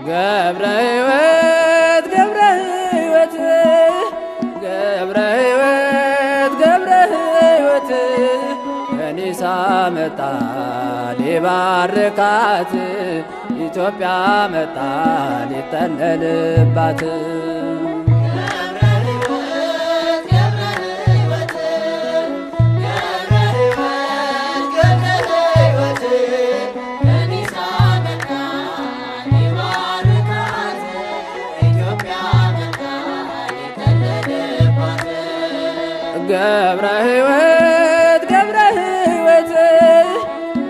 ገብረ ሕይወት ገብረ ሕይወት ገብረ ሕይወት ገብረ ሕይወት ከኒሳ መጣ ሊባርካት ኢትዮጵያ መጣ ሊጠለልባት ገብረ ሕይወት ገብረ ሕይወት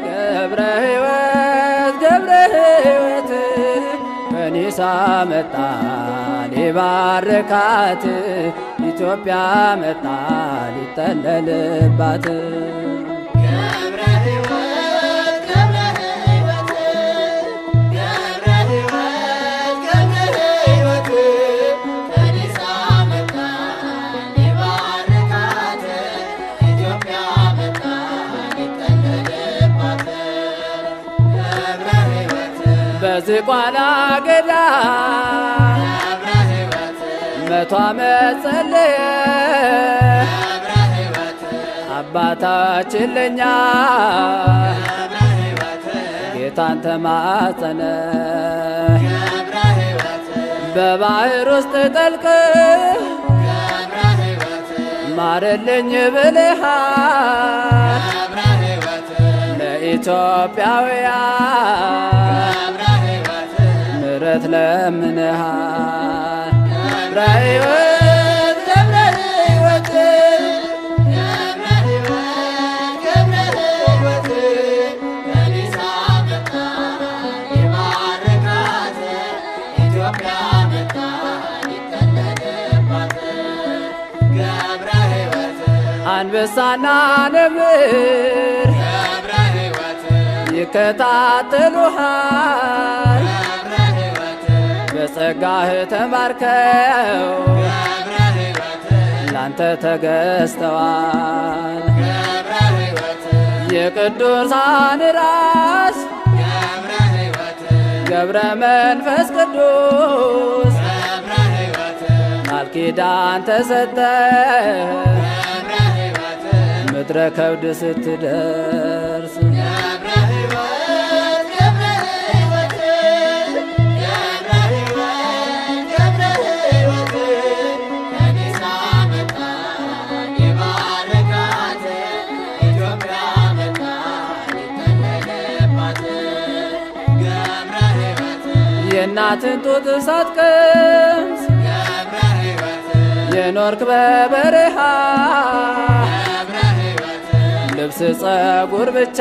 ገብረ ሕይወት ገብረ ሕይወት ከኒሳ መጣ ሊባርካት ኢትዮጵያ መጣ ሊጠለልባት በዝቋላ ገዳ መቶ ዓመት ጸለየ አባታችን ለኛ ጌታን ተማጸነ በባህር ውስጥ ጠልቅ ማረልኝ ብለሃል ለኢትዮጵያውያን ምሕረት ለምነሃል ገብረ ሕይወት ገብረ ሕይወት ገብረ ሕይወት ከኒሳ መጣ ሊባርካት ኢትዮጵያ መጣ ሊጠለልባት ገብረ ሕይወት አንበሳና ነብር ገብረ ሕይወት ይከታተሉሃል በጸጋህ ተባርከው ላንተ ተገዝተዋል የቅዱሳን ራስ ገብረ መንፈስ ቅዱስ ቃል ኪዳን ተሰጠ ምድረ ከብድ ስትደርስ የእናትን ጡት ሳትቀምስ የኖርክ በበረሃ ልብስ ጸጉር ብቻ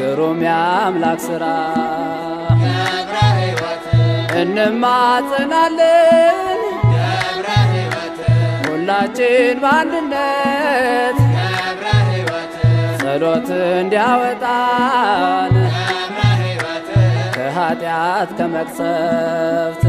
ግሩም የአምላክ ሥራ እንማጽናለን ሁላችን በአንድነት ጸሎት እንዲያወጣን ከኃጢአት ከመቅሰፍት